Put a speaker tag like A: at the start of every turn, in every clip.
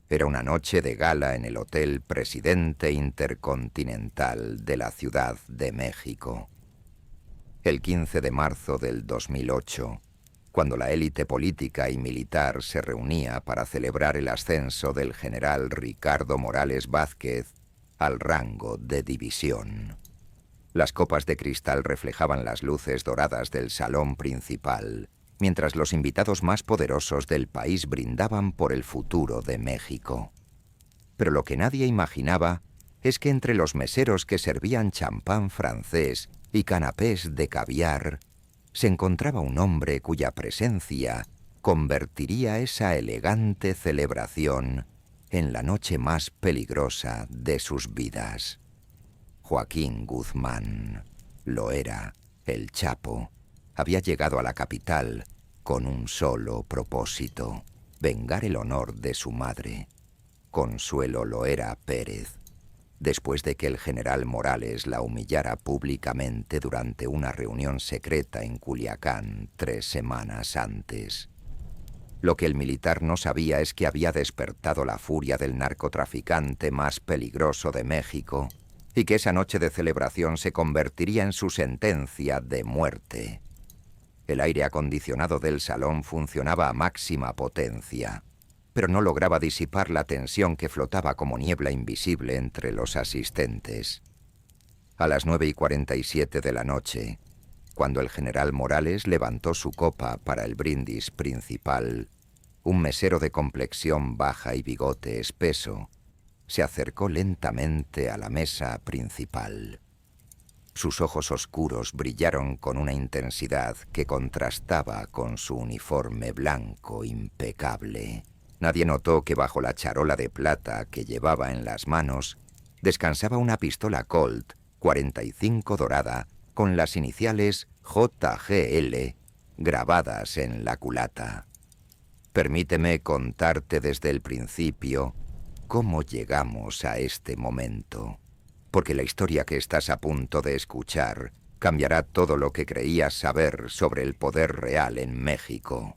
A: Era una noche de gala en el Hotel Presidente Intercontinental de la Ciudad de México. El 15 de marzo del 2008, cuando la élite política y militar se reunía para celebrar el ascenso del general Ricardo Morales Vázquez al rango de división. Las copas de cristal reflejaban las luces doradas del salón principal, mientras los invitados más poderosos del país brindaban por el futuro de México. Pero lo que nadie imaginaba es que entre los meseros que servían champán francés y canapés de caviar, se encontraba un hombre cuya presencia convertiría esa elegante celebración en la noche más peligrosa de sus vidas. Joaquín Guzmán, Loera, el Chapo, había llegado a la capital con un solo propósito: vengar el honor de su madre, Consuelo Loera Pérez, después de que el general Morales la humillara públicamente durante una reunión secreta en Culiacán 3 semanas antes. Lo que el militar no sabía es que había despertado la furia del narcotraficante más peligroso de México y que esa noche de celebración se convertiría en su sentencia de muerte. El aire acondicionado del salón funcionaba a máxima potencia, pero no lograba disipar la tensión que flotaba como niebla invisible entre los asistentes. A las 9:47 de la noche, cuando el general Morales levantó su copa para el brindis principal, un mesero de complexión baja y bigote espeso se acercó lentamente a la mesa principal. Sus ojos oscuros brillaron con una intensidad que contrastaba con su uniforme blanco impecable. Nadie notó que bajo la charola de plata que llevaba en las manos descansaba una pistola Colt 45 dorada con las iniciales JGL grabadas en la culata. Permíteme contarte desde el principio cómo llegamos a este momento, porque la historia que estás a punto de escuchar cambiará todo lo que creías saber sobre el poder real en México.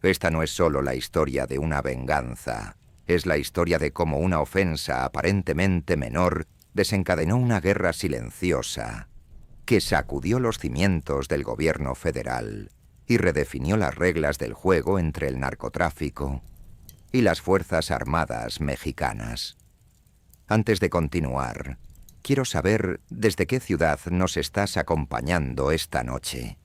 A: Esta no es solo la historia de una venganza, es la historia de cómo una ofensa aparentemente menor desencadenó una guerra silenciosa que sacudió los cimientos del gobierno federal y redefinió las reglas del juego entre el narcotráfico y las Fuerzas Armadas mexicanas. Antes de continuar, quiero saber desde qué ciudad nos estás acompañando esta noche.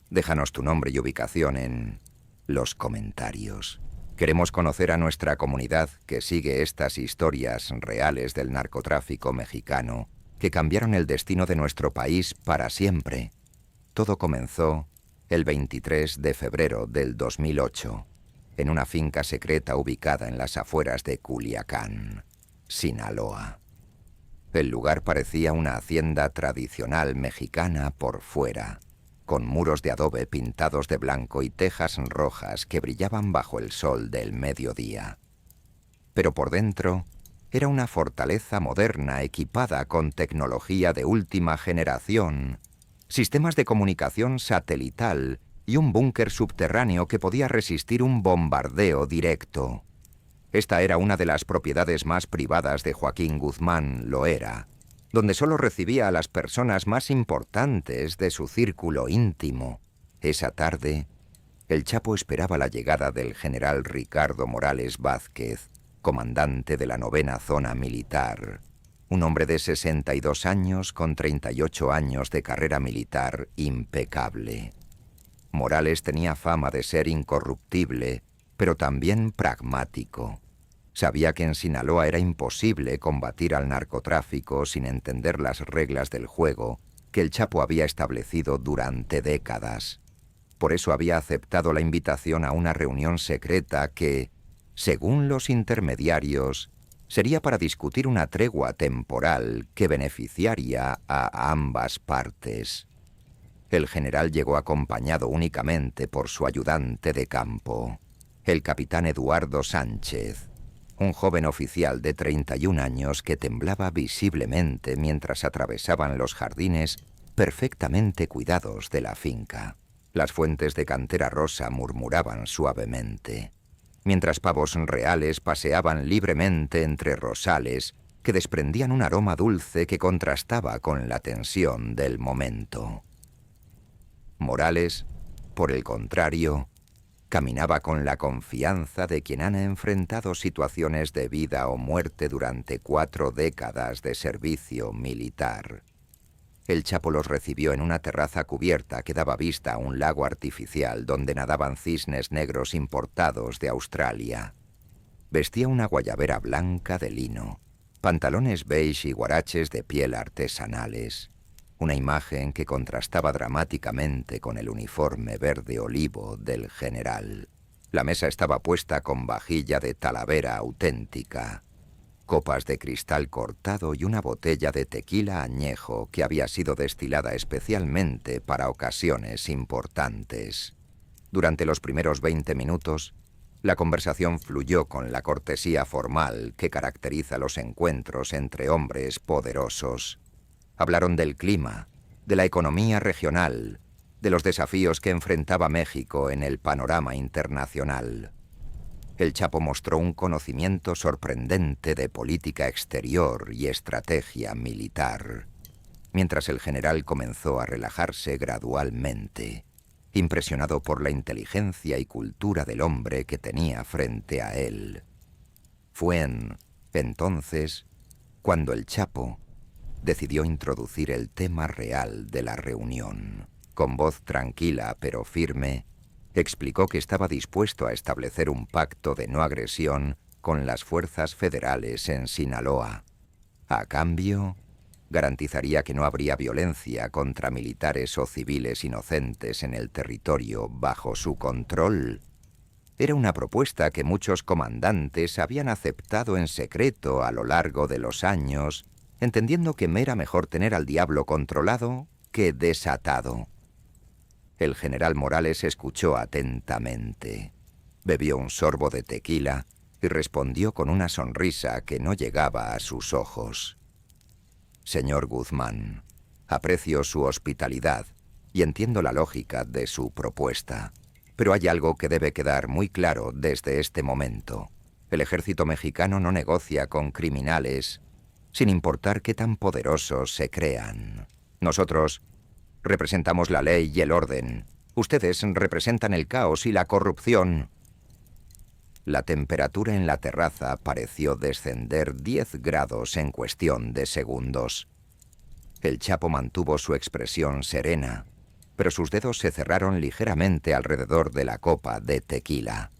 A: Déjanos tu nombre y ubicación en los comentarios. Queremos conocer a nuestra comunidad que sigue estas historias reales del narcotráfico mexicano que cambiaron el destino de nuestro país para siempre. Todo comenzó el 23 de febrero del 2008, en una finca secreta ubicada en las afueras de Culiacán, Sinaloa. El lugar parecía una hacienda tradicional mexicana por fuera, con muros de adobe pintados de blanco y tejas rojas que brillaban bajo el sol del mediodía. Pero por dentro era una fortaleza moderna equipada con tecnología de última generación, sistemas de comunicación satelital y un búnker subterráneo que podía resistir un bombardeo directo. Esta era una de las propiedades más privadas de Joaquín Guzmán Loera, donde solo recibía a las personas más importantes de su círculo íntimo. Esa tarde, el Chapo esperaba la llegada del general Ricardo Morales Vázquez, comandante de la 9ª Zona Militar, un hombre de 62 años con 38 años de carrera militar impecable. Morales tenía fama de ser incorruptible, pero también pragmático. Sabía que en Sinaloa era imposible combatir al narcotráfico sin entender las reglas del juego que el Chapo había establecido durante décadas. Por eso había aceptado la invitación a una reunión secreta que, según los intermediarios, sería para discutir una tregua temporal que beneficiaría a ambas partes. El general llegó acompañado únicamente por su ayudante de campo, el capitán Eduardo Sánchez, un joven oficial de 31 años que temblaba visiblemente mientras atravesaban los jardines perfectamente cuidados de la finca. Las fuentes de cantera rosa murmuraban suavemente. mientras pavos reales paseaban libremente entre rosales que desprendían un aroma dulce que contrastaba con la tensión del momento. Morales, por el contrario, caminaba con la confianza de quien ha enfrentado situaciones de vida o muerte durante 4 décadas de servicio militar. El Chapo los recibió en una terraza cubierta que daba vista a un lago artificial donde nadaban cisnes negros importados de Australia. Vestía una guayabera blanca de lino, pantalones beige y guaraches de piel artesanales. Una imagen que contrastaba dramáticamente con el uniforme verde olivo del general. La mesa estaba puesta con vajilla de Talavera auténtica, copas de cristal cortado y una botella de tequila añejo que había sido destilada especialmente para ocasiones importantes. Durante los primeros 20 minutos, la conversación fluyó con la cortesía formal que caracteriza los encuentros entre hombres poderosos. Hablaron del clima, de la economía regional, de los desafíos que enfrentaba México en el panorama internacional. El Chapo mostró un conocimiento sorprendente de política exterior y estrategia militar, mientras el general comenzó a relajarse gradualmente, impresionado por la inteligencia y cultura del hombre que tenía frente a él. Fue entonces cuando el Chapo decidió introducir el tema real de la reunión. Con voz tranquila pero firme, explicó que estaba dispuesto a establecer un pacto de no agresión con las fuerzas federales en Sinaloa. A cambio, garantizaría que no habría violencia contra militares o civiles inocentes en el territorio bajo su control. Era una propuesta que muchos comandantes habían aceptado en secreto a lo largo de los años, entendiendo que me era mejor tener al diablo controlado que desatado. El general Morales escuchó atentamente, bebió un sorbo de tequila y respondió con una sonrisa que no llegaba a sus ojos. Señor Guzmán, aprecio su hospitalidad y entiendo la lógica de su propuesta, pero hay algo que debe quedar muy claro desde este momento. El ejército mexicano no negocia con criminales, sin importar qué tan poderosos se crean. Nosotros representamos la ley y el orden. Ustedes representan el caos y la corrupción. La temperatura en la terraza pareció descender 10 grados en cuestión de segundos. El Chapo mantuvo su expresión serena, pero sus dedos se cerraron ligeramente alrededor de la copa de tequila.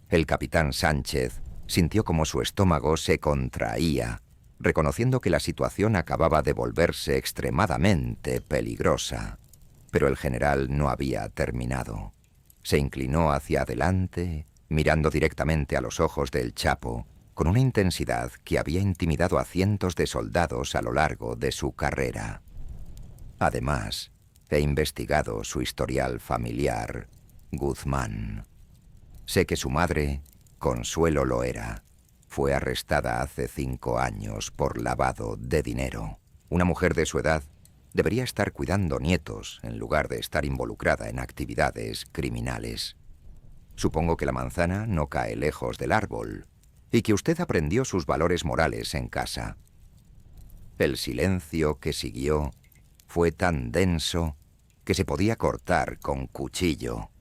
A: El capitán Sánchez sintió como su estómago se contraía, reconociendo que la situación acababa de volverse extremadamente peligrosa. Pero el general no había terminado. Se inclinó hacia adelante, mirando directamente a los ojos del Chapo, con una intensidad que había intimidado a cientos de soldados a lo largo de su carrera. Además, he investigado su historial familiar, Guzmán. Sé que su madre, Consuelo Loera, fue arrestada hace 5 años por lavado de dinero. Una mujer de su edad debería estar cuidando nietos en lugar de estar involucrada en actividades criminales. Supongo que la manzana no cae lejos del árbol y que usted aprendió sus valores morales en casa. El silencio que siguió fue tan denso que se podía cortar con cuchillo.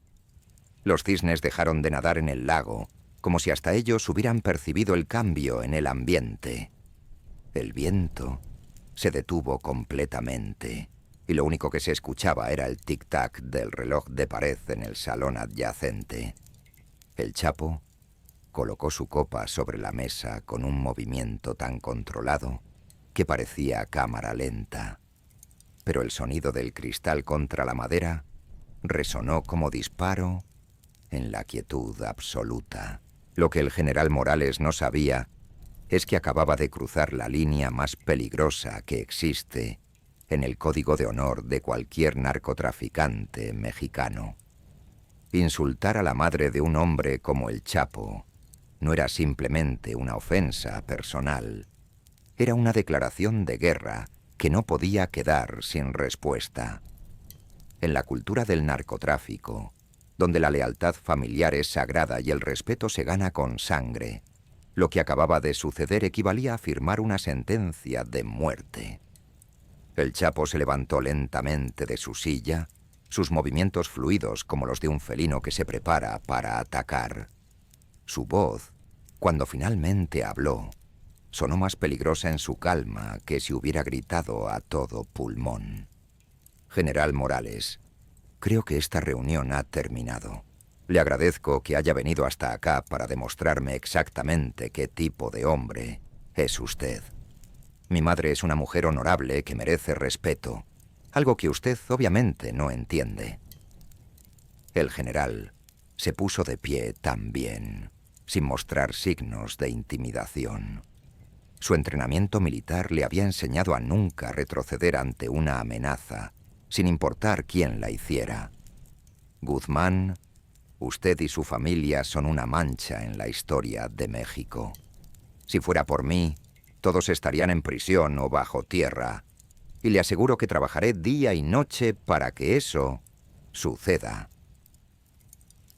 A: Los cisnes dejaron de nadar en el lago, como si hasta ellos hubieran percibido el cambio en el ambiente. El viento se detuvo completamente, y lo único que se escuchaba era el tic-tac del reloj de pared en el salón adyacente. El Chapo colocó su copa sobre la mesa con un movimiento tan controlado que parecía cámara lenta, pero el sonido del cristal contra la madera resonó como disparo en la quietud absoluta. Lo que el general Morales no sabía es que acababa de cruzar la línea más peligrosa que existe en el código de honor de cualquier narcotraficante mexicano. Insultar a la madre de un hombre como el Chapo no era simplemente una ofensa personal, era una declaración de guerra que no podía quedar sin respuesta. En la cultura del narcotráfico, donde la lealtad familiar es sagrada y el respeto se gana con sangre. Lo que acababa de suceder equivalía a firmar una sentencia de muerte. El Chapo se levantó lentamente de su silla, sus movimientos fluidos como los de un felino que se prepara para atacar. Su voz, cuando finalmente habló, sonó más peligrosa en su calma que si hubiera gritado a todo pulmón. General Morales, creo que esta reunión ha terminado. Le agradezco que haya venido hasta acá para demostrarme exactamente qué tipo de hombre es usted. Mi madre es una mujer honorable que merece respeto, algo que usted obviamente no entiende. El general se puso de pie también, sin mostrar signos de intimidación. Su entrenamiento militar le había enseñado a nunca retroceder ante una amenaza, sin importar quién la hiciera. Guzmán, usted y su familia son una mancha en la historia de México. Si fuera por mí, todos estarían en prisión o bajo tierra, y le aseguro que trabajaré día y noche para que eso suceda.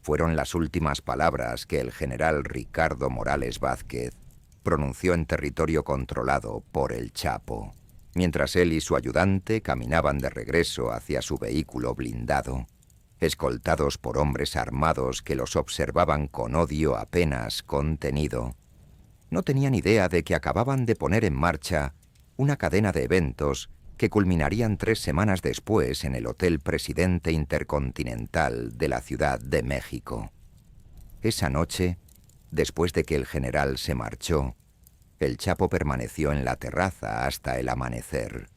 A: Fueron las últimas palabras que el general Ricardo Morales Vázquez pronunció en territorio controlado por el Chapo, mientras él y su ayudante caminaban de regreso hacia su vehículo blindado, escoltados por hombres armados que los observaban con odio apenas contenido. No tenían idea de que acababan de poner en marcha una cadena de eventos que culminarían 3 semanas después en el Hotel Presidente Intercontinental de la Ciudad de México. Esa noche, después de que el general se marchó, el Chapo permaneció en la terraza hasta el amanecer.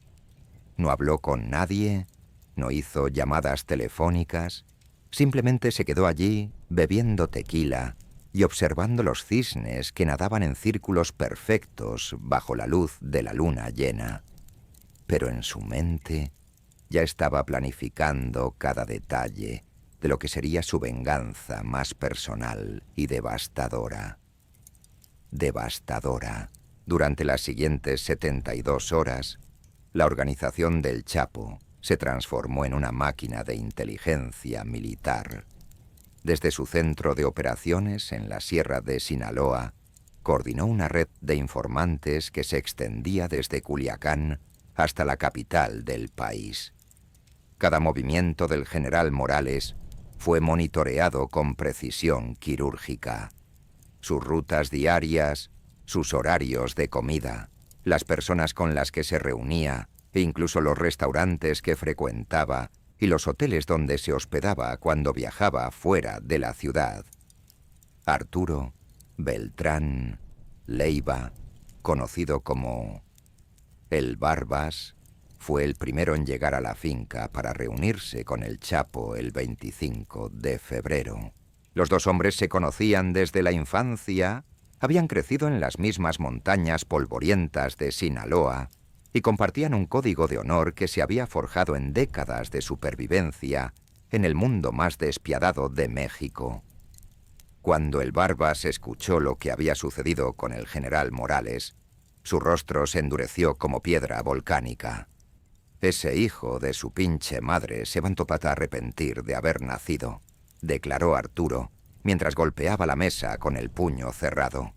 A: No habló con nadie, no hizo llamadas telefónicas, simplemente se quedó allí bebiendo tequila y observando los cisnes que nadaban en círculos perfectos bajo la luz de la luna llena. Pero en su mente ya estaba planificando cada detalle de lo que sería su venganza más personal y devastadora. Devastadora. Durante las siguientes 72 horas, la organización del Chapo se transformó en una máquina de inteligencia militar. Desde su centro de operaciones en la Sierra de Sinaloa, coordinó una red de informantes que se extendía desde Culiacán hasta la capital del país. Cada movimiento del general Morales fue monitoreado con precisión quirúrgica. Sus rutas diarias, sus horarios de comida, las personas con las que se reunía e incluso los restaurantes que frecuentaba y los hoteles donde se hospedaba cuando viajaba fuera de la ciudad. Arturo Beltrán Leiva, conocido como el Barbas, fue el primero en llegar a la finca para reunirse con el Chapo el 25 de febrero. Los dos hombres se conocían desde la infancia, habían crecido en las mismas montañas polvorientas de Sinaloa y compartían un código de honor que se había forjado en décadas de supervivencia en el mundo más despiadado de México. Cuando el Barbas escuchó lo que había sucedido con el general Morales, su rostro se endureció como piedra volcánica. Ese hijo de su pinche madre se va a arrepentir de haber nacido, declaró Arturo, mientras golpeaba la mesa con el puño cerrado.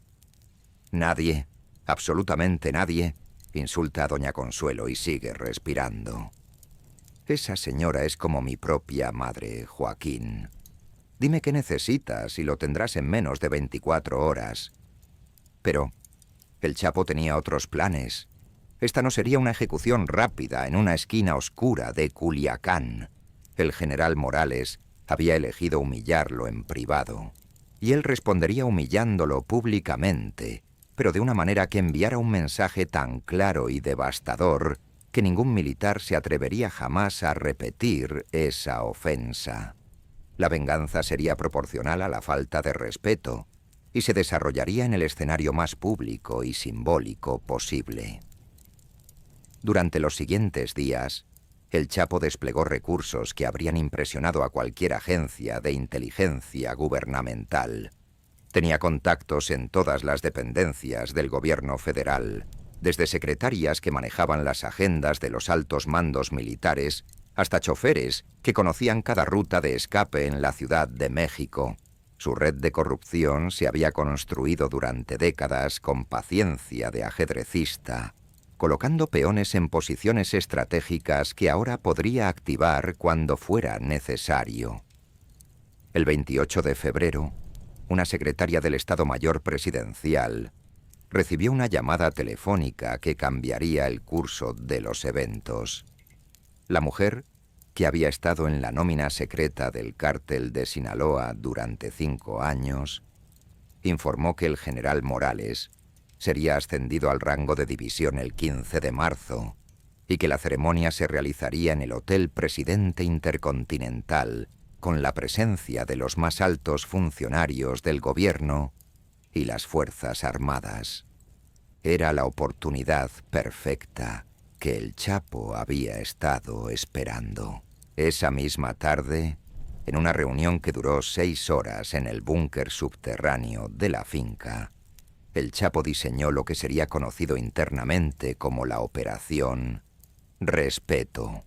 A: Nadie, absolutamente nadie, insulta a doña Consuelo y sigue respirando. Esa señora es como mi propia madre, Joaquín. Dime qué necesitas y lo tendrás en menos de 24 horas. Pero el Chapo tenía otros planes. Esta no sería una ejecución rápida en una esquina oscura de Culiacán. El general Morales había elegido humillarlo en privado, y él respondería humillándolo públicamente, pero de una manera que enviara un mensaje tan claro y devastador que ningún militar se atrevería jamás a repetir esa ofensa. La venganza sería proporcional a la falta de respeto y se desarrollaría en el escenario más público y simbólico posible. Durante los siguientes días, el Chapo desplegó recursos que habrían impresionado a cualquier agencia de inteligencia gubernamental. Tenía contactos en todas las dependencias del gobierno federal, desde secretarias que manejaban las agendas de los altos mandos militares hasta choferes que conocían cada ruta de escape en la Ciudad de México. Su red de corrupción se había construido durante décadas con paciencia de ajedrecista, colocando peones en posiciones estratégicas que ahora podría activar cuando fuera necesario. El 28 de febrero, una secretaria del Estado Mayor Presidencial recibió una llamada telefónica que cambiaría el curso de los eventos. La mujer, que había estado en la nómina secreta del cártel de Sinaloa durante 5 años, informó que el general Morales sería ascendido al rango de división el 15 de marzo y que la ceremonia se realizaría en el Hotel Presidente Intercontinental con la presencia de los más altos funcionarios del gobierno y las Fuerzas Armadas. Era la oportunidad perfecta que el Chapo había estado esperando. Esa misma tarde, en una reunión que duró 6 horas en el búnker subterráneo de la finca, el Chapo diseñó lo que sería conocido internamente como la Operación Respeto.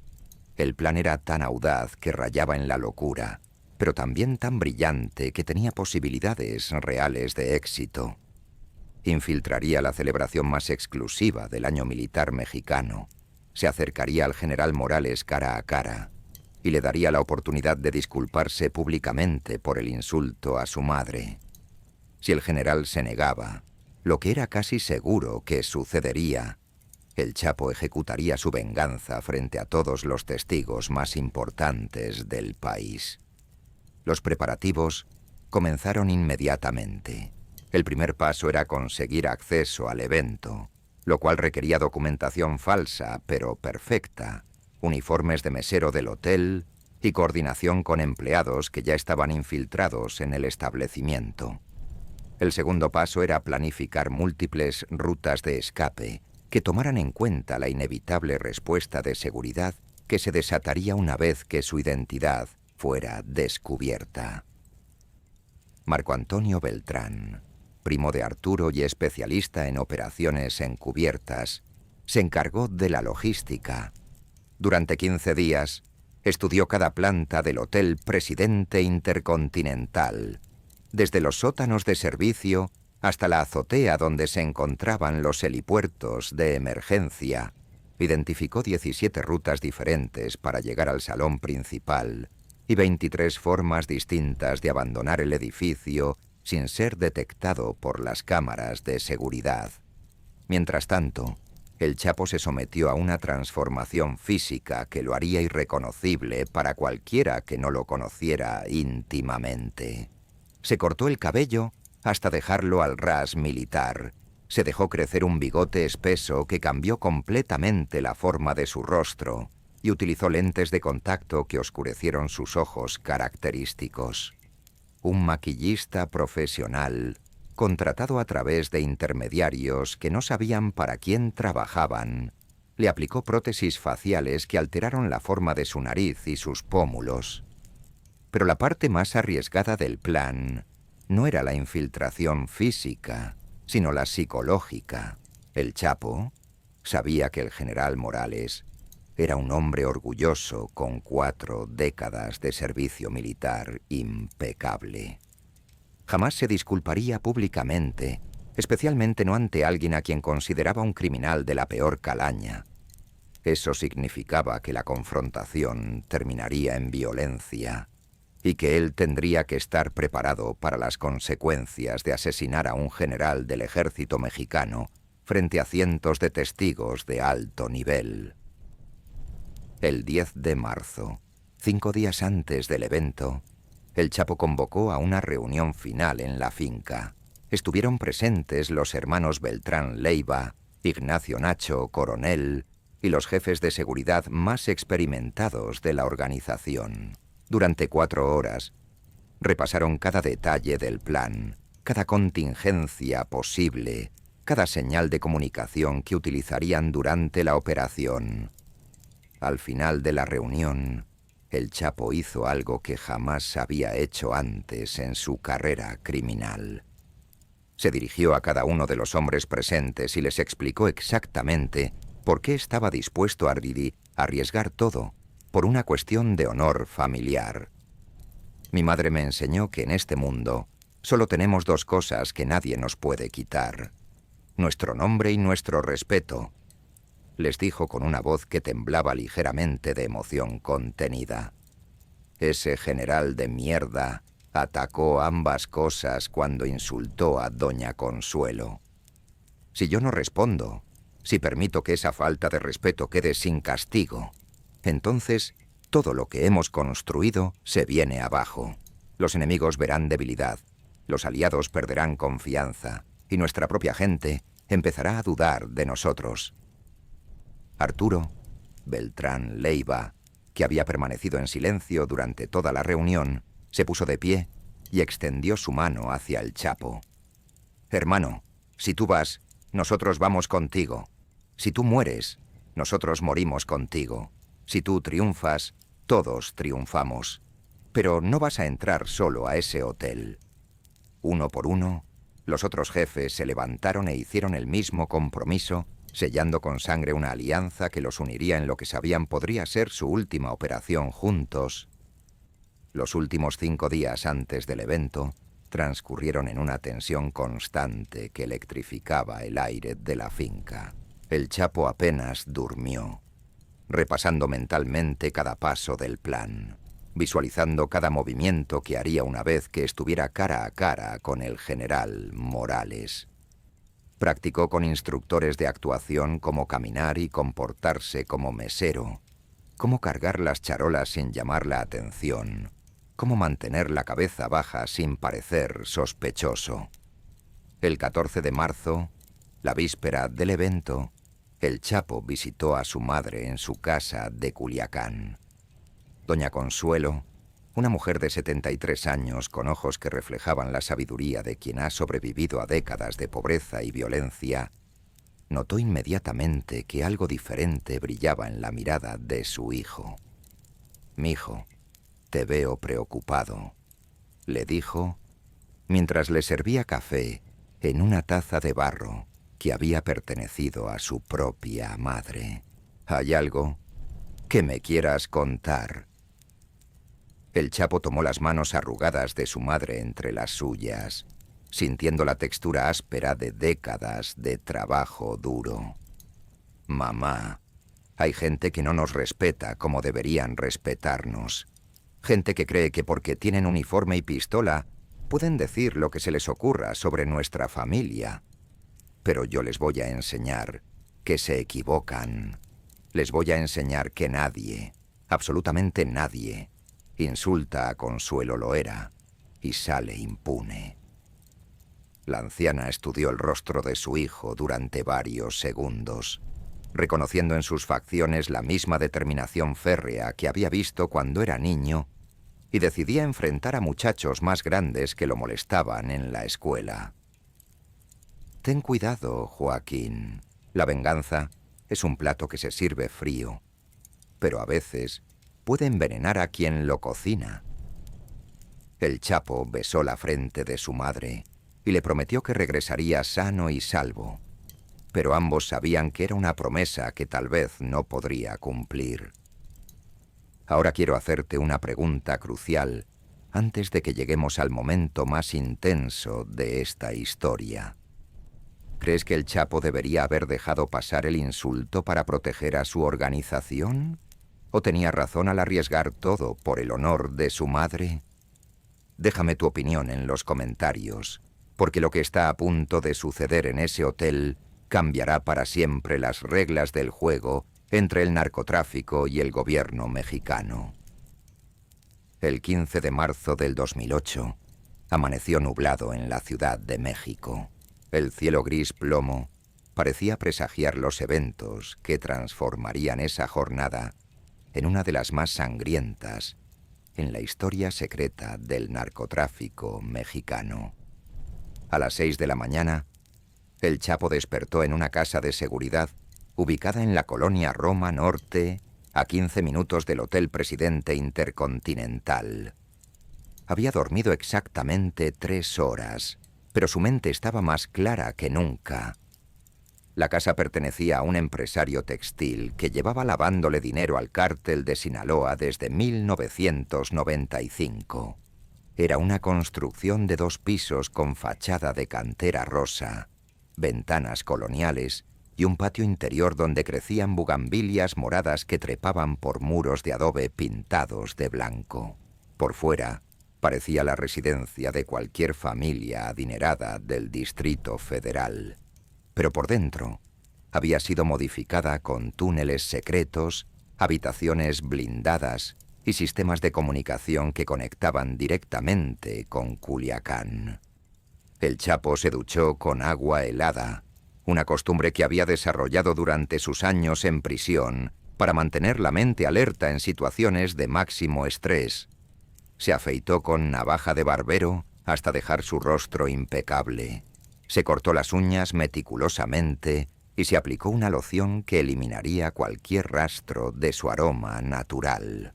A: El plan era tan audaz que rayaba en la locura, pero también tan brillante que tenía posibilidades reales de éxito. Infiltraría la celebración más exclusiva del año militar mexicano, se acercaría al general Morales cara a cara y le daría la oportunidad de disculparse públicamente por el insulto a su madre. Si el general se negaba, lo que era casi seguro que sucedería, el Chapo ejecutaría su venganza frente a todos los testigos más importantes del país. Los preparativos comenzaron inmediatamente. El primer paso era conseguir acceso al evento, lo cual requería documentación falsa pero perfecta, uniformes de mesero del hotel y coordinación con empleados que ya estaban infiltrados en el establecimiento. El segundo paso era planificar múltiples rutas de escape que tomaran en cuenta la inevitable respuesta de seguridad que se desataría una vez que su identidad fuera descubierta. Marco Antonio Beltrán, primo de Arturo y especialista en operaciones encubiertas, se encargó de la logística. Durante 15 días, estudió cada planta del Hotel Presidente Intercontinental, desde los sótanos de servicio hasta la azotea donde se encontraban los helipuertos de emergencia. Identificó 17 rutas diferentes para llegar al salón principal y 23 formas distintas de abandonar el edificio sin ser detectado por las cámaras de seguridad. Mientras tanto, el Chapo se sometió a una transformación física que lo haría irreconocible para cualquiera que no lo conociera íntimamente. Se cortó el cabello hasta dejarlo al ras militar. Se dejó crecer un bigote espeso que cambió completamente la forma de su rostro y utilizó lentes de contacto que oscurecieron sus ojos característicos. Un maquillista profesional, contratado a través de intermediarios que no sabían para quién trabajaban, le aplicó prótesis faciales que alteraron la forma de su nariz y sus pómulos. Pero la parte más arriesgada del plan no era la infiltración física, sino la psicológica. El Chapo sabía que el general Morales era un hombre orgulloso con 4 décadas de servicio militar impecable. Jamás se disculparía públicamente, especialmente no ante alguien a quien consideraba un criminal de la peor calaña. Eso significaba que la confrontación terminaría en violencia y que él tendría que estar preparado para las consecuencias de asesinar a un general del ejército mexicano frente a cientos de testigos de alto nivel. El 10 de marzo, 5 días antes del evento, el Chapo convocó a una reunión final en la finca. Estuvieron presentes los hermanos Beltrán Leiva, Ignacio Nacho Coronel y los jefes de seguridad más experimentados de la organización. Durante 4 horas, repasaron cada detalle del plan, cada contingencia posible, cada señal de comunicación que utilizarían durante la operación. Al final de la reunión, el Chapo hizo algo que jamás había hecho antes en su carrera criminal. Se dirigió a cada uno de los hombres presentes y les explicó exactamente por qué estaba dispuesto a arriesgar todo por una cuestión de honor familiar. Mi madre me enseñó que en este mundo solo tenemos dos cosas que nadie nos puede quitar: nuestro nombre y nuestro respeto, les dijo con una voz que temblaba ligeramente de emoción contenida. Ese general de mierda atacó ambas cosas cuando insultó a doña Consuelo. Si yo no respondo, si permito que esa falta de respeto quede sin castigo, entonces todo lo que hemos construido se viene abajo. Los enemigos verán debilidad, los aliados perderán confianza y nuestra propia gente empezará a dudar de nosotros. Arturo Beltrán Leiva, que había permanecido en silencio durante toda la reunión, se puso de pie y extendió su mano hacia el Chapo. «Hermano, si tú vas, nosotros vamos contigo. Si tú mueres, nosotros morimos contigo. Si tú triunfas, todos triunfamos. Pero no vas a entrar solo a ese hotel». Uno por uno, los otros jefes se levantaron e hicieron el mismo compromiso, sellando con sangre una alianza que los uniría en lo que sabían podría ser su última operación juntos. Los últimos 5 días antes del evento transcurrieron en una tensión constante que electrificaba el aire de la finca. El Chapo apenas durmió, repasando mentalmente cada paso del plan, visualizando cada movimiento que haría una vez que estuviera cara a cara con el general Morales. Practicó con instructores de actuación cómo caminar y comportarse como mesero, cómo cargar las charolas sin llamar la atención, cómo mantener la cabeza baja sin parecer sospechoso. El 14 de marzo, la víspera del evento, el Chapo visitó a su madre en su casa de Culiacán. Doña Consuelo, una mujer de 73 años con ojos que reflejaban la sabiduría de quien ha sobrevivido a décadas de pobreza y violencia, notó inmediatamente que algo diferente brillaba en la mirada de su hijo. «Mijo, te veo preocupado», le dijo, mientras le servía café en una taza de barro que había pertenecido a su propia madre. «¿Hay algo que me quieras contar?» El Chapo tomó las manos arrugadas de su madre entre las suyas, sintiendo la textura áspera de décadas de trabajo duro. «Mamá, hay gente que no nos respeta como deberían respetarnos. Gente que cree que porque tienen uniforme y pistola pueden decir lo que se les ocurra sobre nuestra familia. Pero yo les voy a enseñar que se equivocan. Les voy a enseñar que nadie, absolutamente nadie, insulta a Consuelo Loera y sale impune». La anciana estudió el rostro de su hijo durante varios segundos, reconociendo en sus facciones la misma determinación férrea que había visto cuando era niño y decidía enfrentar a muchachos más grandes que lo molestaban en la escuela. «Ten cuidado, Joaquín. La venganza es un plato que se sirve frío, pero a veces puede envenenar a quien lo cocina». El Chapo besó la frente de su madre y le prometió que regresaría sano y salvo, pero ambos sabían que era una promesa que tal vez no podría cumplir. «Ahora quiero hacerte una pregunta crucial antes de que lleguemos al momento más intenso de esta historia. ¿Crees que el Chapo debería haber dejado pasar el insulto para proteger a su organización? ¿O tenía razón al arriesgar todo por el honor de su madre? Déjame tu opinión en los comentarios, porque lo que está a punto de suceder en ese hotel cambiará para siempre las reglas del juego entre el narcotráfico y el gobierno mexicano. El 15 de marzo del 2008, amaneció nublado en la Ciudad de México. El cielo gris plomo parecía presagiar los eventos que transformarían esa jornada en una de las más sangrientas en la historia secreta del narcotráfico mexicano. A las 6 de la mañana, el Chapo despertó en una casa de seguridad ubicada en la colonia Roma Norte, a 15 minutos del Hotel Presidente Intercontinental. Había dormido exactamente 3 horas, pero su mente estaba más clara que nunca. La casa pertenecía a un empresario textil que llevaba lavándole dinero al cártel de Sinaloa desde 1995. Era una construcción de 2 pisos con fachada de cantera rosa, ventanas coloniales y un patio interior donde crecían bugambilias moradas que trepaban por muros de adobe pintados de blanco. Por fuera, parecía la residencia de cualquier familia adinerada del Distrito Federal. Pero por dentro, había sido modificada con túneles secretos, habitaciones blindadas y sistemas de comunicación que conectaban directamente con Culiacán. El Chapo se duchó con agua helada, una costumbre que había desarrollado durante sus años en prisión para mantener la mente alerta en situaciones de máximo estrés. Se afeitó con navaja de barbero hasta dejar su rostro impecable. Se cortó las uñas meticulosamente y se aplicó una loción que eliminaría cualquier rastro de su aroma natural.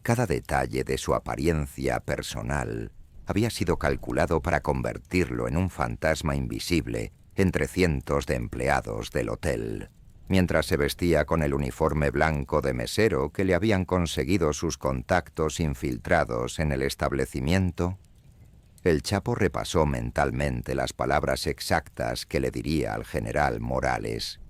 A: Cada detalle de su apariencia personal había sido calculado para convertirlo en un fantasma invisible entre cientos de empleados del hotel. Mientras se vestía con el uniforme blanco de mesero que le habían conseguido sus contactos infiltrados en el establecimiento, el Chapo repasó mentalmente las palabras exactas que le diría al general Morales.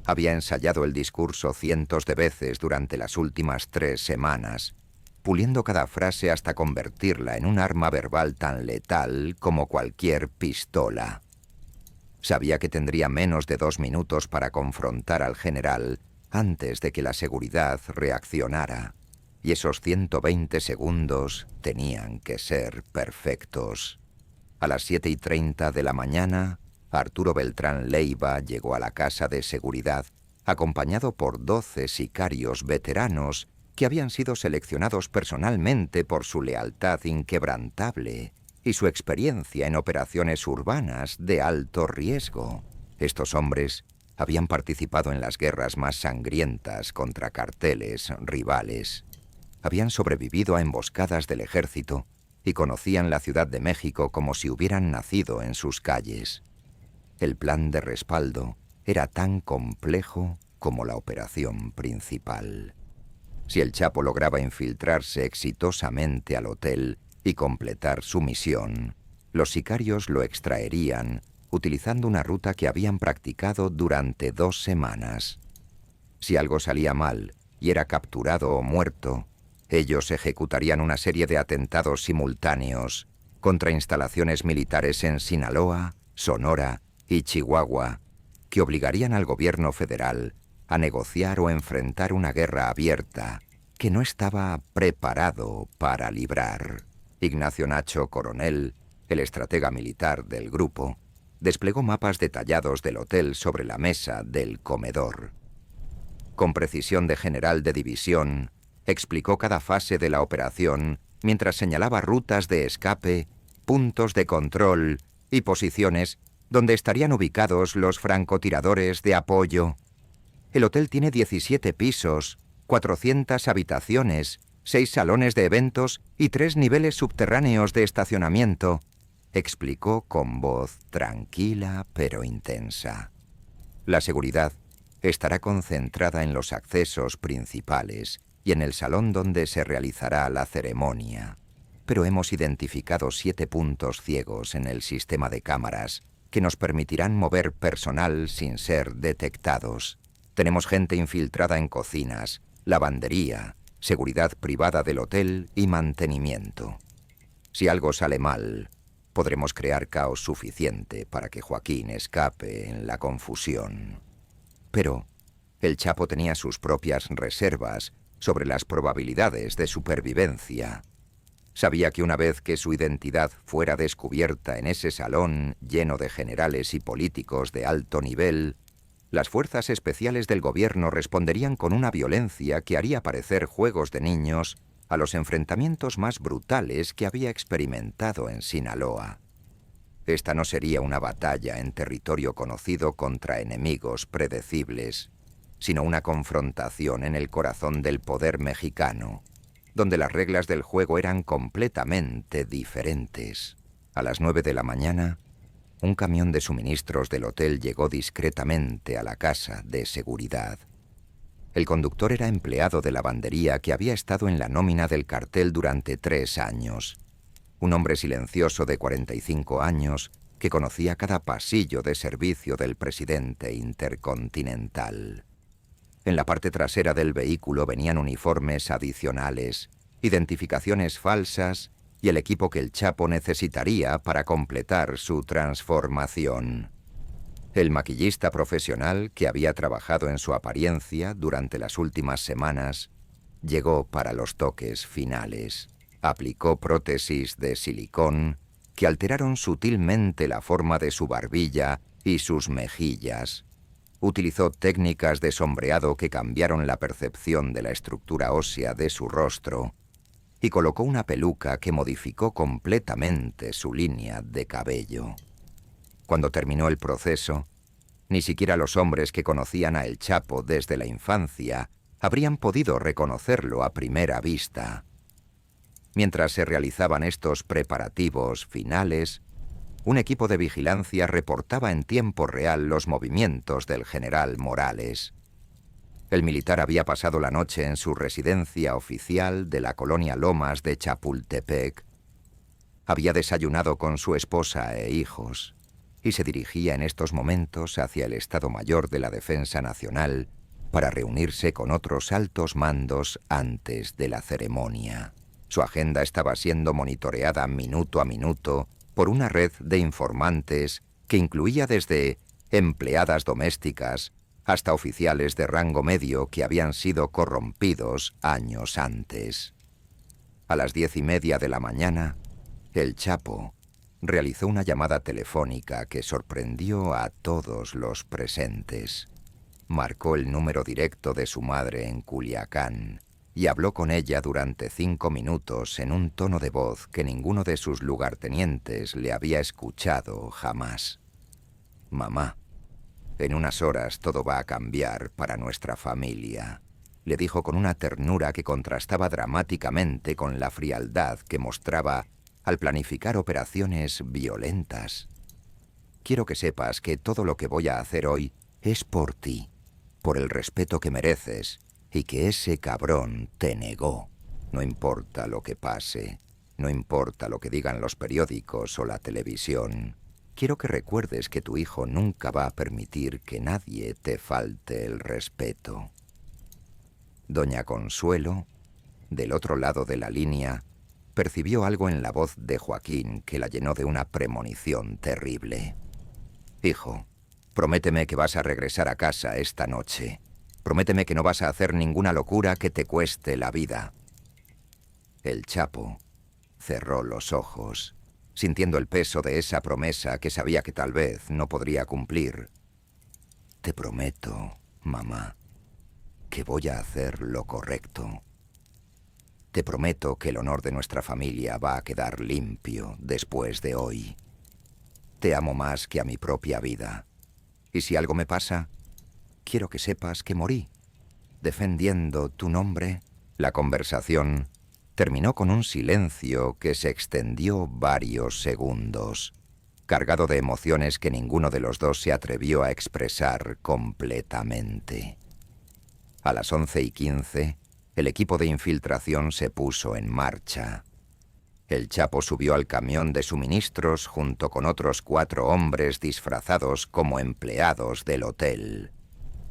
A: Había ensayado el discurso cientos de veces durante las últimas 3 semanas, puliendo cada frase hasta convertirla en un arma verbal tan letal como cualquier pistola. Sabía que tendría menos de 2 minutos para confrontar al general antes de que la seguridad reaccionara, y esos 120 segundos tenían que ser perfectos. A las 7:30 de la mañana, Arturo Beltrán Leiva llegó a la casa de seguridad, acompañado por 12 sicarios veteranos que habían sido seleccionados personalmente por su lealtad inquebrantable y su experiencia en operaciones urbanas de alto riesgo. Estos hombres habían participado en las guerras más sangrientas contra carteles rivales. Habían sobrevivido a emboscadas del ejército y conocían la Ciudad de México como si hubieran nacido en sus calles. El plan de respaldo era tan complejo como la operación principal. Si el Chapo lograba infiltrarse exitosamente al hotel y completar su misión, los sicarios lo extraerían utilizando una ruta que habían practicado durante 2 semanas. Si algo salía mal y era capturado o muerto, ellos ejecutarían una serie de atentados simultáneos contra instalaciones militares en Sinaloa, Sonora y Chihuahua, que obligarían al gobierno federal a negociar o enfrentar una guerra abierta que no estaba preparado para librar. Ignacio Nacho Coronel, el estratega militar del grupo, desplegó mapas detallados del hotel sobre la mesa del comedor. Con precisión de general de división, explicó cada fase de la operación mientras señalaba rutas de escape, puntos de control y posiciones donde estarían ubicados los francotiradores de apoyo. El hotel tiene 17 pisos, 400 habitaciones, 6 salones de eventos y 3 niveles subterráneos de estacionamiento, explicó con voz tranquila pero intensa. La seguridad estará concentrada en los accesos principales y en el salón donde se realizará la ceremonia. Pero hemos identificado 7 puntos ciegos en el sistema de cámaras que nos permitirán mover personal sin ser detectados. Tenemos gente infiltrada en cocinas, lavandería, seguridad privada del hotel y mantenimiento. Si algo sale mal, podremos crear caos suficiente para que Joaquín escape en la confusión. Pero el Chapo tenía sus propias reservas sobre las probabilidades de supervivencia. Sabía que una vez que su identidad fuera descubierta en ese salón lleno de generales y políticos de alto nivel, las fuerzas especiales del gobierno responderían con una violencia que haría parecer juegos de niños a los enfrentamientos más brutales que había experimentado en Sinaloa. Esta no sería una batalla en territorio conocido contra enemigos predecibles, sino una confrontación en el corazón del poder mexicano, donde las reglas del juego eran completamente diferentes. A las 9 de la mañana, un camión de suministros del hotel llegó discretamente a la casa de seguridad. El conductor era empleado de lavandería que había estado en la nómina del cartel durante 3 años. Un hombre silencioso de 45 años que conocía cada pasillo de servicio del presidente intercontinental. En la parte trasera del vehículo venían uniformes adicionales, identificaciones falsas y el equipo que el Chapo necesitaría para completar su transformación. El maquillista profesional que había trabajado en su apariencia durante las últimas semanas llegó para los toques finales. Aplicó prótesis de silicón que alteraron sutilmente la forma de su barbilla y sus mejillas. Utilizó técnicas de sombreado que cambiaron la percepción de la estructura ósea de su rostro y colocó una peluca que modificó completamente su línea de cabello. Cuando terminó el proceso, ni siquiera los hombres que conocían a El Chapo desde la infancia habrían podido reconocerlo a primera vista. Mientras se realizaban estos preparativos finales, un equipo de vigilancia reportaba en tiempo real los movimientos del general Morales. El militar había pasado la noche en su residencia oficial de la colonia Lomas de Chapultepec. Había desayunado con su esposa e hijos y se dirigía en estos momentos hacia el Estado Mayor de la Defensa Nacional para reunirse con otros altos mandos antes de la ceremonia. Su agenda estaba siendo monitoreada minuto a minuto por una red de informantes que incluía desde empleadas domésticas hasta oficiales de rango medio que habían sido corrompidos años antes. A las 10:30 de la mañana, el Chapo realizó una llamada telefónica que sorprendió a todos los presentes. Marcó el número directo de su madre en Culiacán y habló con ella durante 5 minutos en un tono de voz que ninguno de sus lugartenientes le había escuchado jamás. «Mamá, en unas horas todo va a cambiar para nuestra familia», le dijo con una ternura que contrastaba dramáticamente con la frialdad que mostraba al planificar operaciones violentas. «Quiero que sepas que todo lo que voy a hacer hoy es por ti, por el respeto que mereces y que ese cabrón te negó. No importa lo que pase, no importa lo que digan los periódicos o la televisión. Quiero que recuerdes que tu hijo nunca va a permitir que nadie te falte el respeto». Doña Consuelo, del otro lado de la línea, percibió algo en la voz de Joaquín que la llenó de una premonición terrible. «Hijo, prométeme que vas a regresar a casa esta noche. Prométeme que no vas a hacer ninguna locura que te cueste la vida». El Chapo cerró los ojos, sintiendo el peso de esa promesa que sabía que tal vez no podría cumplir. «Te prometo, mamá, que voy a hacer lo correcto. Te prometo que el honor de nuestra familia va a quedar limpio después de hoy. Te amo más que a mi propia vida. Y si algo me pasa, quiero que sepas que morí defendiendo tu nombre». La conversación terminó con un silencio que se extendió varios segundos, cargado de emociones que ninguno de los dos se atrevió a expresar completamente. A las 11:15, el equipo de infiltración se puso en marcha. El Chapo subió al camión de suministros junto con otros 4 hombres disfrazados como empleados del hotel.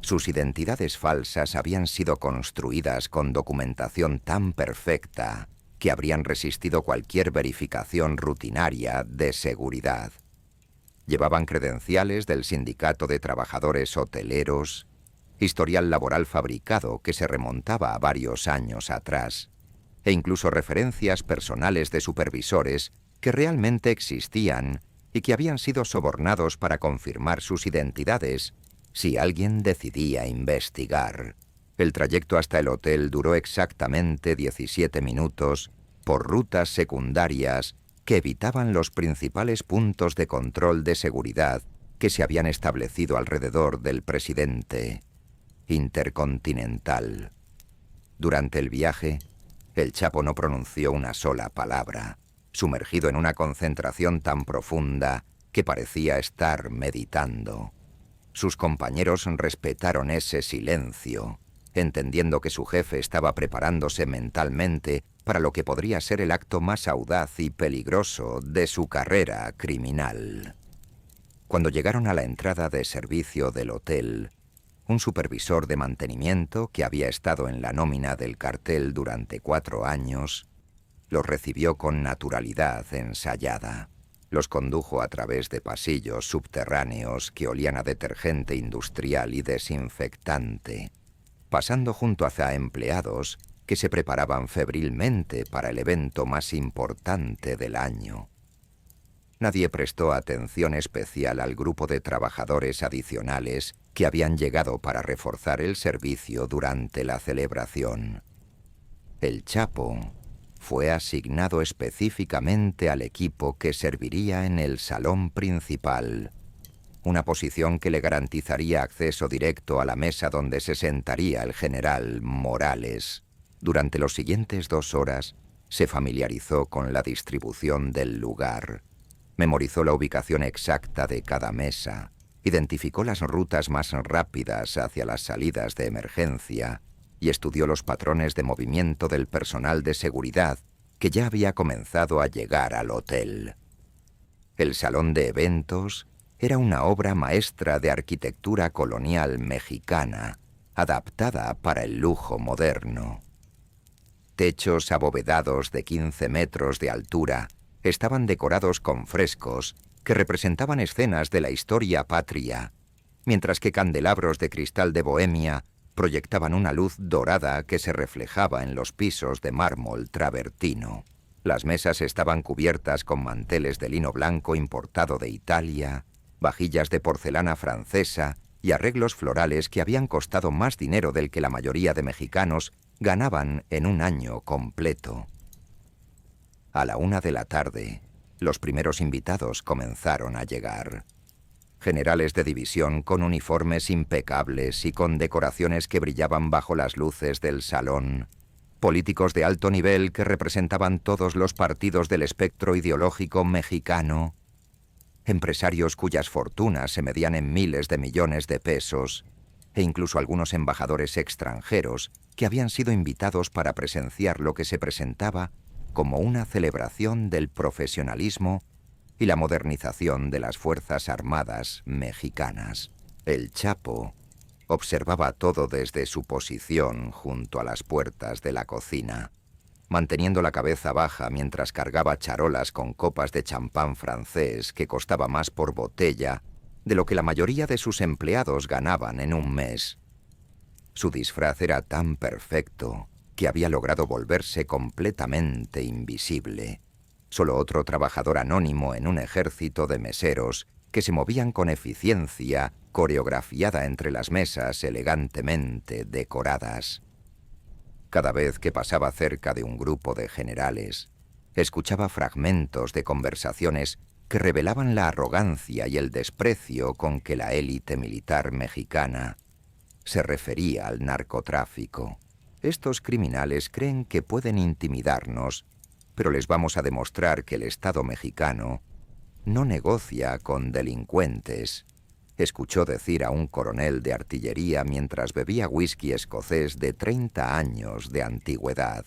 A: Sus identidades falsas habían sido construidas con documentación tan perfecta que habrían resistido cualquier verificación rutinaria de seguridad. Llevaban credenciales del Sindicato de Trabajadores Hoteleros, historial laboral fabricado que se remontaba a varios años atrás, e incluso referencias personales de supervisores que realmente existían y que habían sido sobornados para confirmar sus identidades si alguien decidía investigar. El trayecto hasta el hotel duró exactamente 17 minutos por rutas secundarias que evitaban los principales puntos de control de seguridad que se habían establecido alrededor del presidente intercontinental. Durante el viaje, el Chapo no pronunció una sola palabra, sumergido en una concentración tan profunda que parecía estar meditando. Sus compañeros respetaron ese silencio, entendiendo que su jefe estaba preparándose mentalmente para lo que podría ser el acto más audaz y peligroso de su carrera criminal. Cuando llegaron a la entrada de servicio del hotel, un supervisor de mantenimiento que había estado en la nómina del cartel durante 4 años, los recibió con naturalidad ensayada. Los condujo a través de pasillos subterráneos que olían a detergente industrial y desinfectante, pasando junto hacia empleados que se preparaban febrilmente para el evento más importante del año. Nadie prestó atención especial al grupo de trabajadores adicionales que habían llegado para reforzar el servicio durante la celebración. El Chapo fue asignado específicamente al equipo que serviría en el salón principal, una posición que le garantizaría acceso directo a la mesa donde se sentaría el general Morales. Durante los siguientes 2 horas se familiarizó con la distribución del lugar, memorizó la ubicación exacta de cada mesa, identificó las rutas más rápidas hacia las salidas de emergencia y estudió los patrones de movimiento del personal de seguridad que ya había comenzado a llegar al hotel. El salón de eventos era una obra maestra de arquitectura colonial mexicana, adaptada para el lujo moderno. Techos abovedados de 15 metros de altura estaban decorados con frescos que representaban escenas de la historia patria, mientras que candelabros de cristal de Bohemia proyectaban una luz dorada que se reflejaba en los pisos de mármol travertino. Las mesas estaban cubiertas con manteles de lino blanco importado de Italia, vajillas de porcelana francesa y arreglos florales que habían costado más dinero del que la mayoría de mexicanos ganaban en un año completo. A la 1 de la tarde, los primeros invitados comenzaron a llegar. Generales de división con uniformes impecables y con decoraciones que brillaban bajo las luces del salón. Políticos de alto nivel que representaban todos los partidos del espectro ideológico mexicano. Empresarios cuyas fortunas se medían en miles de millones de pesos. E incluso algunos embajadores extranjeros que habían sido invitados para presenciar lo que se presentaba como una celebración del profesionalismo y la modernización de las Fuerzas Armadas mexicanas. El Chapo observaba todo desde su posición junto a las puertas de la cocina, manteniendo la cabeza baja mientras cargaba charolas con copas de champán francés que costaba más por botella de lo que la mayoría de sus empleados ganaban en un mes. Su disfraz era tan perfecto que había logrado volverse completamente invisible. Solo otro trabajador anónimo en un ejército de meseros que se movían con eficiencia, coreografiada entre las mesas elegantemente decoradas. Cada vez que pasaba cerca de un grupo de generales, escuchaba fragmentos de conversaciones que revelaban la arrogancia y el desprecio con que la élite militar mexicana se refería al narcotráfico. Estos criminales creen que pueden intimidarnos, pero les vamos a demostrar que el Estado mexicano no negocia con delincuentes, escuchó decir a un coronel de artillería mientras bebía whisky escocés de 30 años de antigüedad.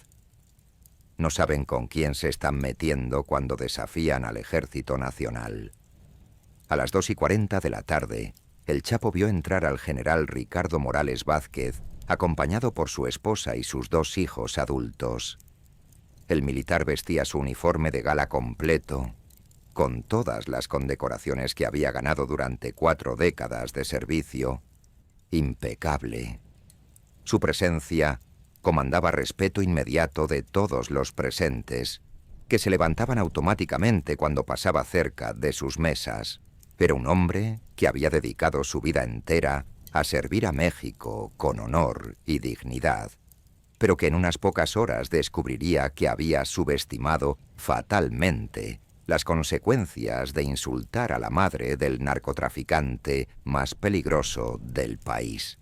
A: No saben con quién se están metiendo cuando desafían al Ejército Nacional. A las 2:40 de la tarde, el Chapo vio entrar al general Ricardo Morales Vázquez, acompañado por su esposa y sus 2 hijos adultos. El militar vestía su uniforme de gala completo, con todas las condecoraciones que había ganado durante 4 décadas de servicio, impecable. Su presencia comandaba respeto inmediato de todos los presentes, que se levantaban automáticamente cuando pasaba cerca de sus mesas. Era un hombre que había dedicado su vida entera a servir a México con honor y dignidad, pero que en unas pocas horas descubriría que había subestimado fatalmente las consecuencias de insultar a la madre del narcotraficante más peligroso del país.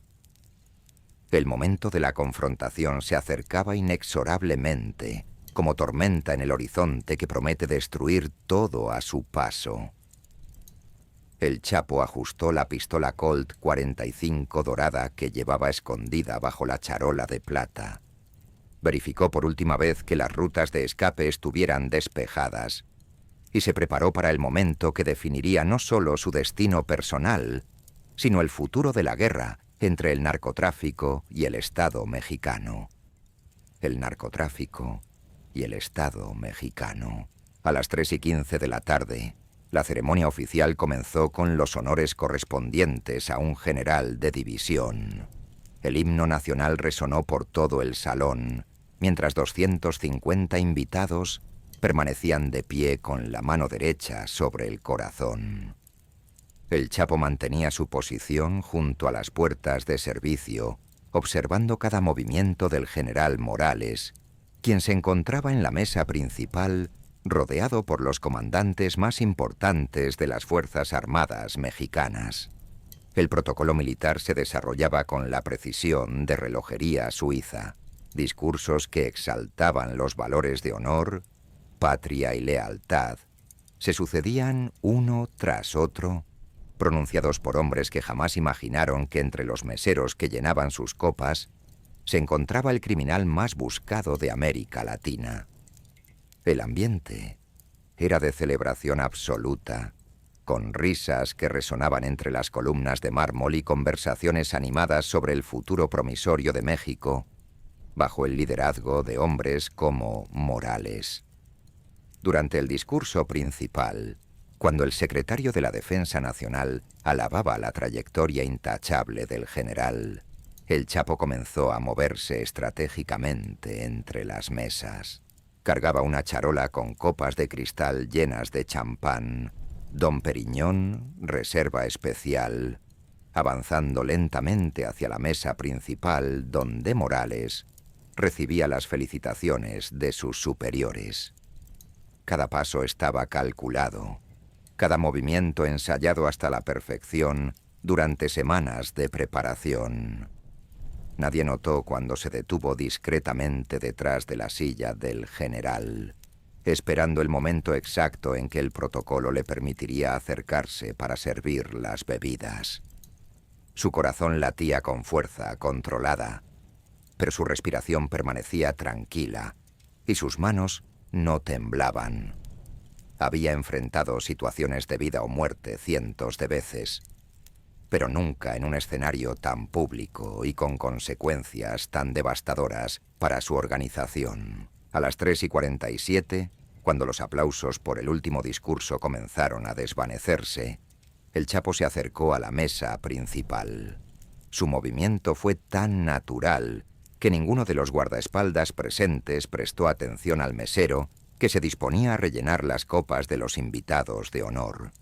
A: El momento de la confrontación se acercaba inexorablemente, como tormenta en el horizonte que promete destruir todo a su paso. El Chapo ajustó la pistola Colt 45 dorada que llevaba escondida bajo la charola de plata. Verificó por última vez que las rutas de escape estuvieran despejadas y se preparó para el momento que definiría no solo su destino personal, sino el futuro de la guerra entre el narcotráfico y el Estado mexicano. El narcotráfico y el Estado mexicano. A las 3:15 de la tarde, la ceremonia oficial comenzó con los honores correspondientes a un general de división. El himno nacional resonó por todo el salón, mientras 250 invitados permanecían de pie con la mano derecha sobre el corazón. El Chapo mantenía su posición junto a las puertas de servicio, observando cada movimiento del general Morales, quien se encontraba en la mesa principal rodeado por los comandantes más importantes de las Fuerzas Armadas mexicanas. El protocolo militar se desarrollaba con la precisión de relojería suiza, discursos que exaltaban los valores de honor, patria y lealtad, se sucedían uno tras otro, pronunciados por hombres que jamás imaginaron que entre los meseros que llenaban sus copas se encontraba el criminal más buscado de América Latina. El ambiente era de celebración absoluta, con risas que resonaban entre las columnas de mármol y conversaciones animadas sobre el futuro promisorio de México, bajo el liderazgo de hombres como Morales. Durante el discurso principal, cuando el secretario de la Defensa Nacional alababa la trayectoria intachable del general, el Chapo comenzó a moverse estratégicamente entre las mesas. Cargaba una charola con copas de cristal llenas de champán, Dom Periñón, reserva especial, avanzando lentamente hacia la mesa principal donde Morales recibía las felicitaciones de sus superiores. Cada paso estaba calculado, cada movimiento ensayado hasta la perfección durante semanas de preparación. Nadie notó cuando se detuvo discretamente detrás de la silla del general, esperando el momento exacto en que el protocolo le permitiría acercarse para servir las bebidas. Su corazón latía con fuerza controlada, pero su respiración permanecía tranquila y sus manos no temblaban. Había enfrentado situaciones de vida o muerte cientos de veces, pero nunca en un escenario tan público y con consecuencias tan devastadoras para su organización. A las 3:47, cuando los aplausos por el último discurso comenzaron a desvanecerse, el Chapo se acercó a la mesa principal. Su movimiento fue tan natural que ninguno de los guardaespaldas presentes prestó atención al mesero que se disponía a rellenar las copas de los invitados de honor.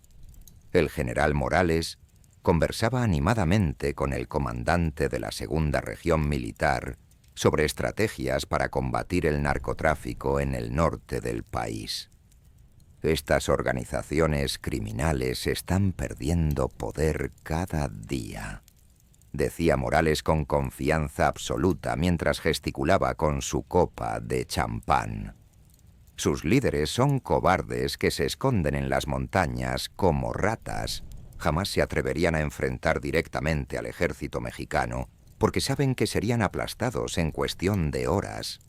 A: El general Morales conversaba animadamente con el comandante de la Segunda Región Militar sobre estrategias para combatir el narcotráfico en el norte del país. Estas organizaciones criminales están perdiendo poder cada día, decía Morales con confianza absoluta mientras gesticulaba con su copa de champán. Sus líderes son cobardes que se esconden en las montañas como ratas. Jamás se atreverían a enfrentar directamente al ejército mexicano porque saben que serían aplastados en cuestión de horas.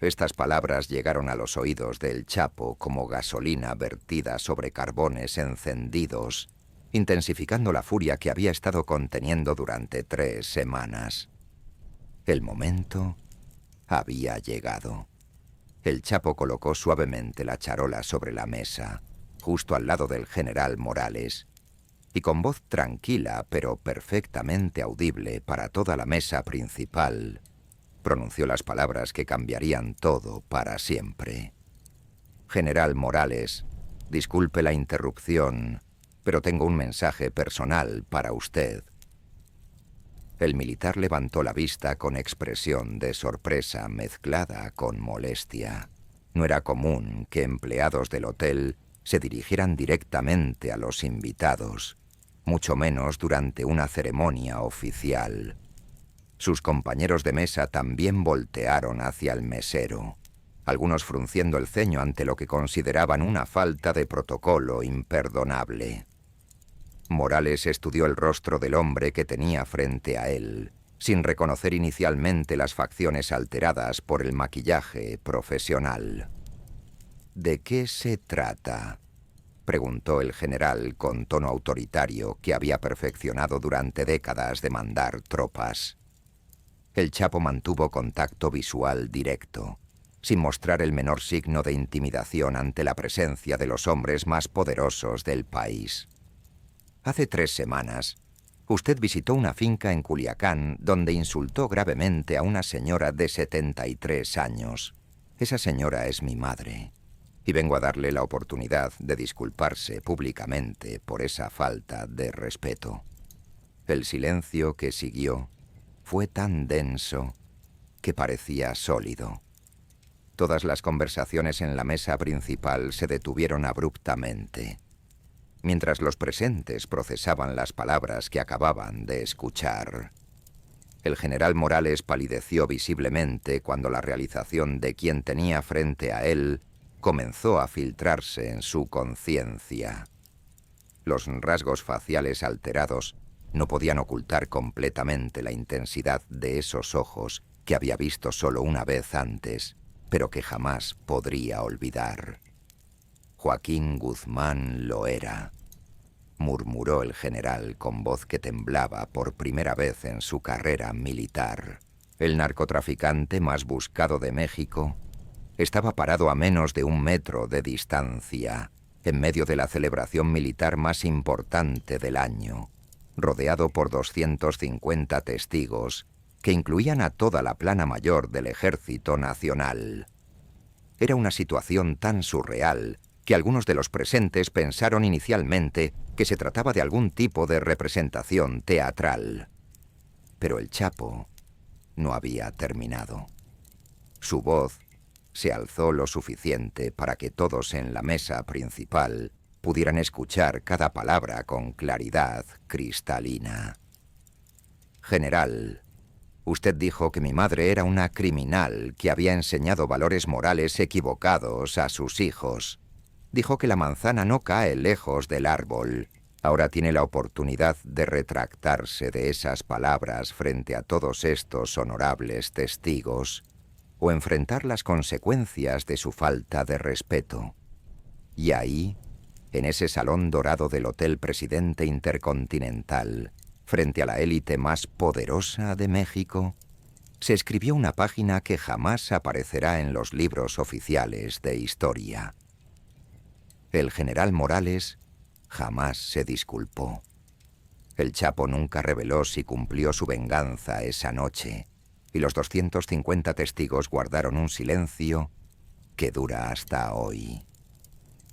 A: Estas palabras llegaron a los oídos del Chapo como gasolina vertida sobre carbones encendidos, intensificando la furia que había estado conteniendo durante 3 semanas. El momento había llegado. El Chapo colocó suavemente la charola sobre la mesa, justo al lado del general Morales, y con voz tranquila pero perfectamente audible para toda la mesa principal, pronunció las palabras que cambiarían todo para siempre. General Morales, disculpe la interrupción, pero tengo un mensaje personal para usted. El militar levantó la vista con expresión de sorpresa mezclada con molestia. No era común que empleados del hotel se dirigieran directamente a los invitados, mucho menos durante una ceremonia oficial. Sus compañeros de mesa también voltearon hacia el mesero, algunos frunciendo el ceño ante lo que consideraban una falta de protocolo imperdonable. Morales estudió el rostro del hombre que tenía frente a él, sin reconocer inicialmente las facciones alteradas por el maquillaje profesional. «¿De qué se trata?», preguntó el general con tono autoritario que había perfeccionado durante décadas de mandar tropas. El Chapo mantuvo contacto visual directo, sin mostrar el menor signo de intimidación ante la presencia de los hombres más poderosos del país. «Hace 3 semanas, usted visitó una finca en Culiacán donde insultó gravemente a una señora de 73 años. Esa señora es mi madre, y vengo a darle la oportunidad de disculparse públicamente por esa falta de respeto». El silencio que siguió fue tan denso que parecía sólido. Todas las conversaciones en la mesa principal se detuvieron abruptamente, mientras los presentes procesaban las palabras que acababan de escuchar. El general Morales palideció visiblemente cuando la realización de quien tenía frente a él comenzó a filtrarse en su conciencia. Los rasgos faciales alterados no podían ocultar completamente la intensidad de esos ojos que había visto solo una vez antes, pero que jamás podría olvidar. Joaquín Guzmán lo era, murmuró el general con voz que temblaba por primera vez en su carrera militar. El narcotraficante más buscado de México estaba parado a menos de 1 metro de distancia, en medio de la celebración militar más importante del año, rodeado por 250 testigos, que incluían a toda la plana mayor del Ejército Nacional. Era una situación tan surreal que algunos de los presentes pensaron inicialmente que se trataba de algún tipo de representación teatral. Pero el Chapo no había terminado. Su voz se alzó lo suficiente para que todos en la mesa principal pudieran escuchar cada palabra con claridad cristalina. «General, usted dijo que mi madre era una criminal que había enseñado valores morales equivocados a sus hijos. Dijo que la manzana no cae lejos del árbol. Ahora tiene la oportunidad de retractarse de esas palabras frente a todos estos honorables testigos, o enfrentar las consecuencias de su falta de respeto». Y ahí, en ese salón dorado del Hotel Presidente Intercontinental, frente a la élite más poderosa de México, se escribió una página que jamás aparecerá en los libros oficiales de historia. El general Morales jamás se disculpó. El Chapo nunca reveló si cumplió su venganza esa noche, y los 250 testigos guardaron un silencio que dura hasta hoy.